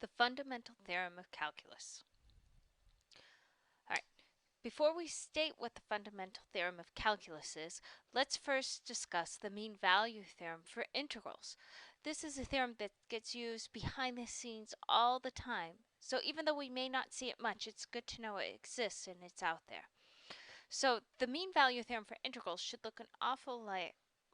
The fundamental theorem of calculus. All right, before we state what the fundamental theorem of calculus is, let's first discuss the mean value theorem for integrals. This is a theorem that gets used behind the scenes all the time. So even though we may not see it much, it's good to know it exists and it's out there. So the mean value theorem for integrals should look an awful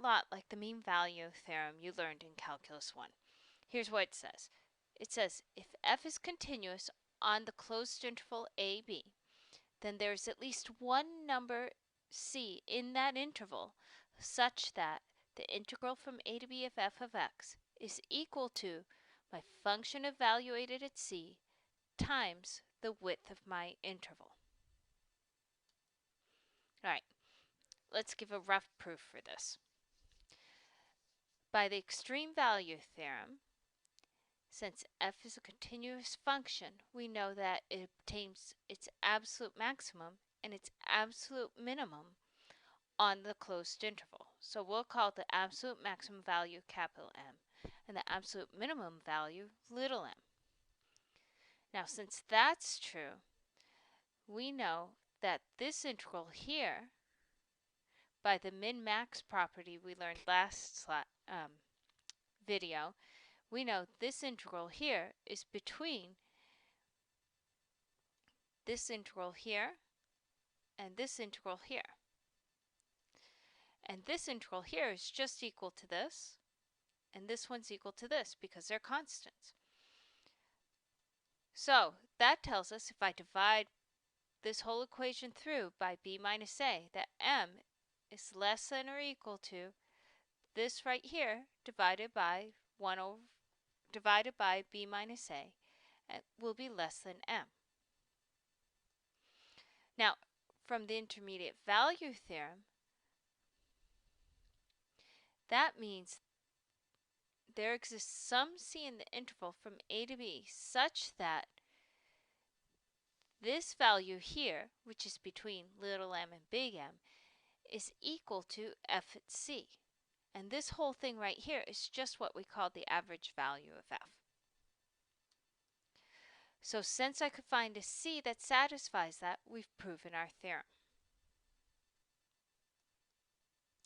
lot like the mean value theorem you learned in Calculus 1. Here's what it says. It says if f is continuous on the closed interval a, b, then there's at least one number c in that interval such that the integral from a to b of f of x is equal to my function evaluated at c times the width of my interval. All right, let's give a rough proof for this. By the extreme value theorem, since f is a continuous function, we know that it obtains its absolute maximum and its absolute minimum on the closed interval. So we'll call the absolute maximum value capital M and the absolute minimum value little m. Now, since that's true, we know that this integral here, by the min-max property we learned last video, we know this integral here is between this integral here and this integral here. And this integral here is just equal to this, and this one's equal to this because they're constants. So that tells us if I divide this whole equation through by b minus a, that m is less than or equal to this right here divided by b minus a, and will be less than m. Now, from the intermediate value theorem, that means there exists some c in the interval from a to b such that this value here, which is between little m and big M, is equal to f at c. And this whole thing right here is just what we call the average value of f. So since I could find a c that satisfies that, we've proven our theorem.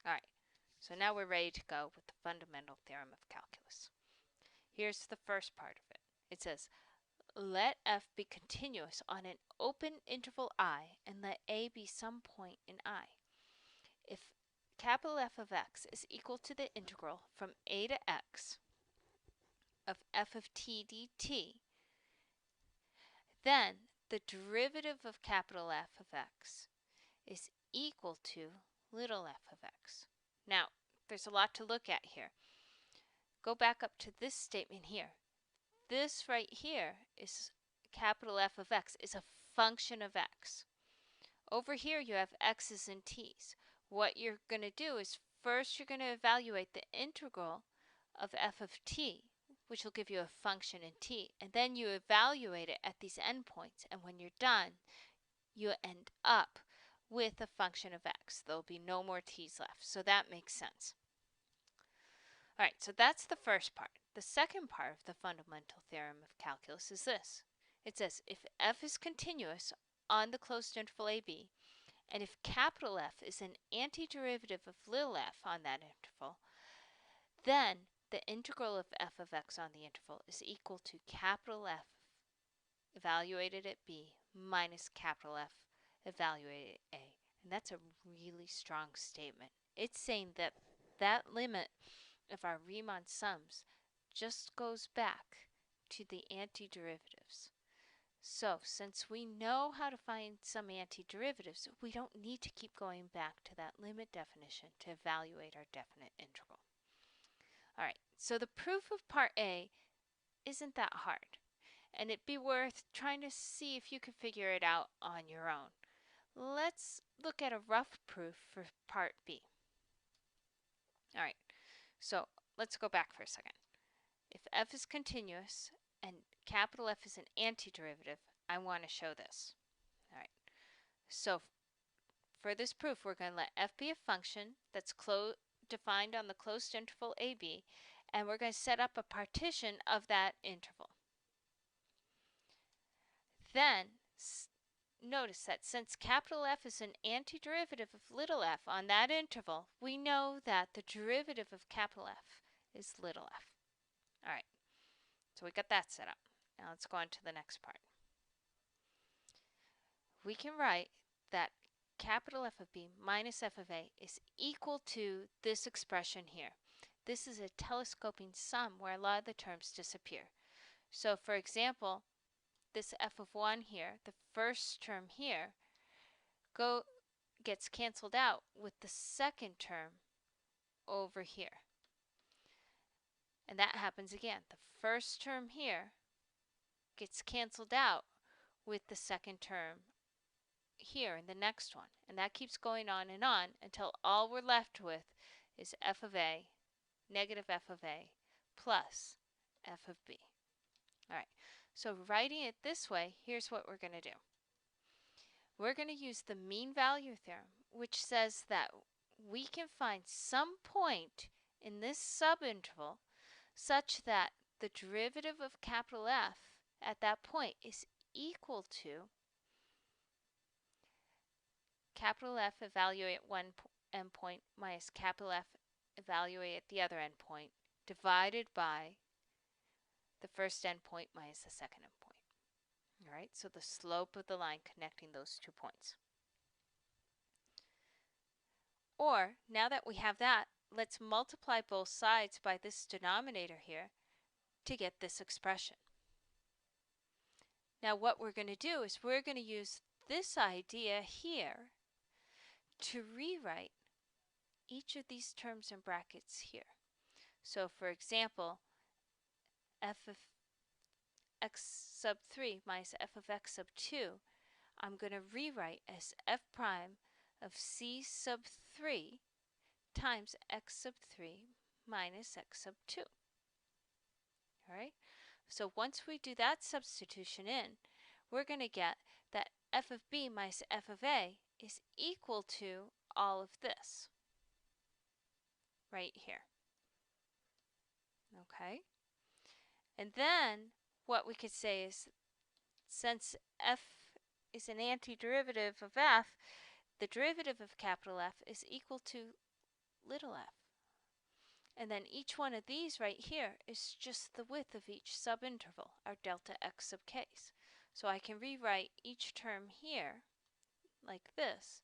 All right, so now we're ready to go with the fundamental theorem of calculus. Here's the first part of it. It says, let f be continuous on an open interval I and let a be some point in I. If capital F of x is equal to the integral from a to x of f of t dt, then the derivative of capital F of x is equal to little f of x. Now, there's a lot to look at here. Go back up to this statement here. This right here is capital F of x is a function of x. Over here you have x's and t's. What you're going to do is first you're going to evaluate the integral of f of t, which will give you a function in t, and then you evaluate it at these endpoints, and when you're done, you end up with a function of x. There'll be no more t's left, so that makes sense. All right, so that's the first part. The second part of the fundamental theorem of calculus is this. It says if f is continuous on the closed interval ab, and if capital F is an antiderivative of little f on that interval, then the integral of f of x on the interval is equal to capital F evaluated at b minus capital F evaluated at a. And that's a really strong statement. It's saying that that limit of our Riemann sums just goes back to the antiderivatives. So since we know how to find some antiderivatives, we don't need to keep going back to that limit definition to evaluate our definite integral. All right, so the proof of part A isn't that hard, and it'd be worth trying to see if you can figure it out on your own. Let's look at a rough proof for part B. All right, so let's go back for a second. If f is continuous and capital F is an antiderivative, I want to show this. All right, so for this proof, we're going to let f be a function that's defined on the closed interval ab, and we're going to set up a partition of that interval. then notice that since capital F is an antiderivative of little f on that interval, we know that the derivative of capital F is little f. All right, so we got that set up. Now let's go on to the next part. We can write that capital F of B minus f of A is equal to this expression here. This is a telescoping sum where a lot of the terms disappear. So for example, this f of 1 here, the first term here, gets canceled out with the second term over here. And that happens again. The first term here gets canceled out with the second term here in the next one. And that keeps going on until all we're left with is f of A, negative f of A, plus f of B. All right, so writing it this way, here's what we're going to do. We're going to use the mean value theorem, which says that we can find some point in this subinterval such that the derivative of capital F at that point is equal to capital F evaluate at one endpoint minus capital F evaluate at the other endpoint divided by the first endpoint minus the second endpoint. All right, so the slope of the line connecting those 2 points. Or, now that we have that, let's multiply both sides by this denominator here to get this expression. Now what we're going to do is we're going to use this idea here to rewrite each of these terms in brackets here. So for example, f of x sub 3 minus f of x sub 2, I'm going to rewrite as f prime of c sub 3 times x sub 3 minus x sub 2. All right, so once we do that substitution in, we're going to get that f of b minus f of a is equal to all of this right here. Okay, and then what we could say is, since f is an antiderivative of f, the derivative of capital F is equal to little f. And then each one of these right here is just the width of each subinterval, our delta x sub k's. So I can rewrite each term here like this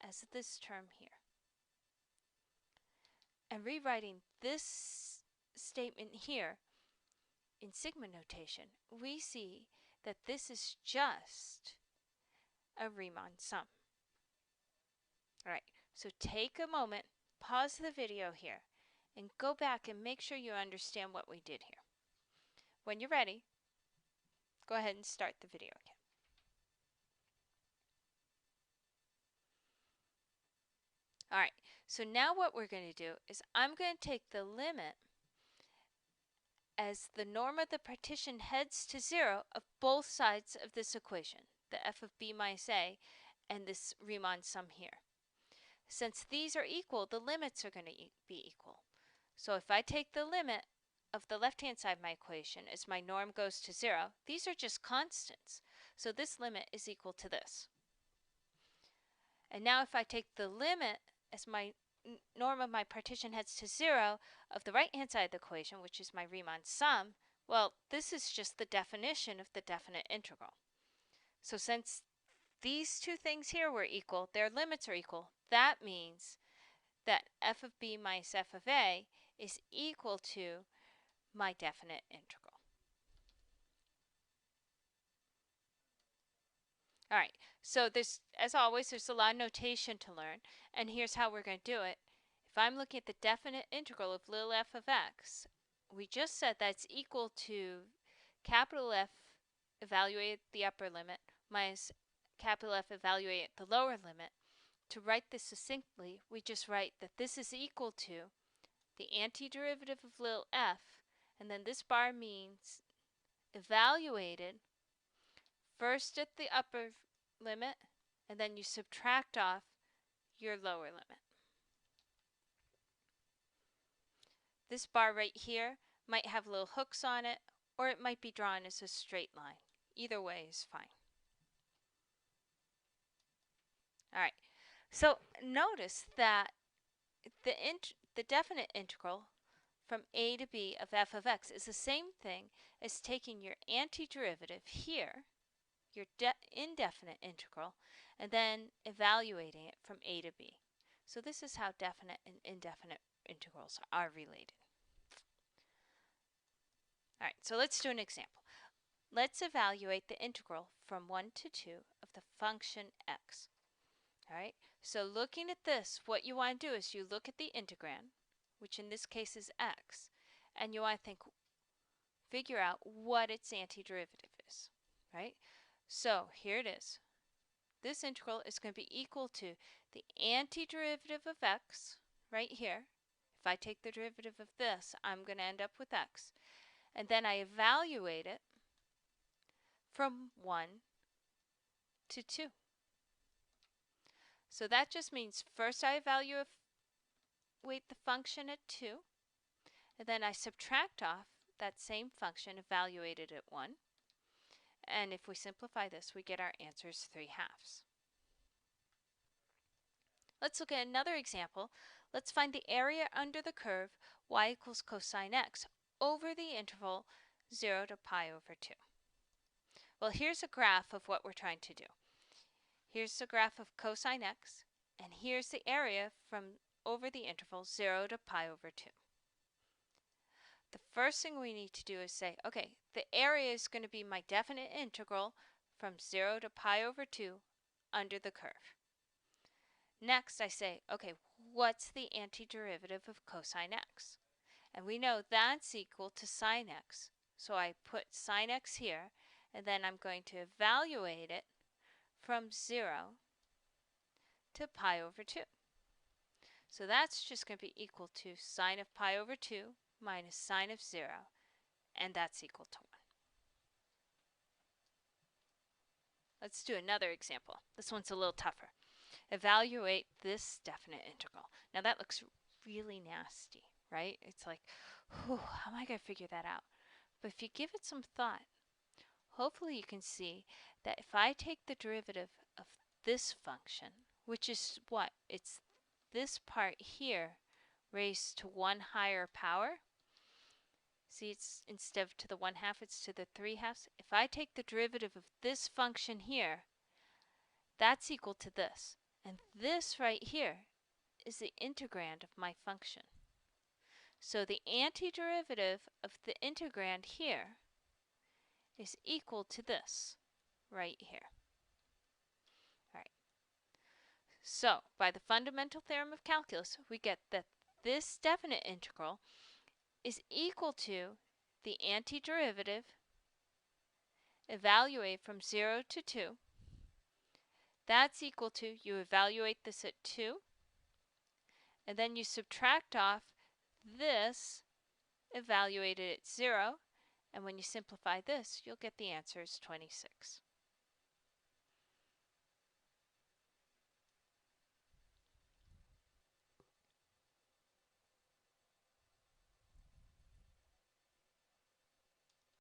as this term here. And rewriting this statement here in sigma notation, we see that this is just a Riemann sum. All right, so take a moment, pause the video here, and go back and make sure you understand what we did here. When you're ready, go ahead and start the video again. All right, so now what we're going to do is I'm going to take the limit as the norm of the partition heads to 0 of both sides of this equation, the f of b minus a and this Riemann sum here. Since these are equal, the limits are going to be equal. So if I take the limit of the left-hand side of my equation as my norm goes to 0, these are just constants. So this limit is equal to this. And now if I take the limit as my norm of my partition heads to 0 of the right-hand side of the equation, which is my Riemann sum, well, this is just the definition of the definite integral. So since these two things here were equal, their limits are equal, that means that f of b minus f of a is equal to my definite integral. All right, so there's, as always, there's a lot of notation to learn, and here's how we're going to do it. If I'm looking at the definite integral of little f of x, we just said that's equal to capital F evaluated at the upper limit minus capital F evaluated at the lower limit. To write this succinctly, we just write that this is equal to the antiderivative of little f, and then this bar means evaluated first at the upper limit, and then you subtract off your lower limit. This bar right here might have little hooks on it, or it might be drawn as a straight line. Either way is fine. All right, so notice that the definite integral from a to b of f of x is the same thing as taking your antiderivative here, your indefinite integral, and then evaluating it from a to b. So this is how definite and indefinite integrals are related. All right, so let's do an example. Let's evaluate the integral from 1 to 2 of the function x. All right, so looking at this, what you want to do is you look at the integrand, which in this case is x, and you want to figure out what its antiderivative is, right? So here it is. This integral is going to be equal to the antiderivative of x, right here. If I take the derivative of this, I'm going to end up with x. And then I evaluate it from 1 to 2. So that just means first I evaluate the function at 2, and then I subtract off that same function evaluated at 1. And if we simplify this, we get our answer is 3/2. Let's look at another example. Let's find the area under the curve y equals cosine x over the interval 0 to pi over 2. Well, here's a graph of what we're trying to do. Here's the graph of cosine x, and here's the area from over the interval 0 to pi over 2. The first thing we need to do is say, okay, the area is going to be my definite integral from 0 to pi over 2 under the curve. Next, I say, okay, what's the antiderivative of cosine x? And we know that's equal to sine x. So I put sine x here, and then I'm going to evaluate it from 0 to pi over 2. So that's just going to be equal to sine of pi over 2 minus sine of 0, and that's equal to 1. Let's do another example. This one's a little tougher. Evaluate this definite integral. Now that looks really nasty, right? It's like, whew, how am I going to figure that out? But if you give it some thought, hopefully you can see that if I take the derivative of this function, which is what? It's this part here raised to 1 higher power. See, it's instead of to the 1/2, it's to the 3/2. If I take the derivative of this function here, that's equal to this. And this right here is the integrand of my function. So the antiderivative of the integrand here is equal to this right here. All right. So by the fundamental theorem of calculus, we get that this definite integral is equal to the antiderivative evaluate from 0 to 2. That's equal to, you evaluate this at 2, and then you subtract off this evaluated at 0, and when you simplify this, you'll get the answer is 26.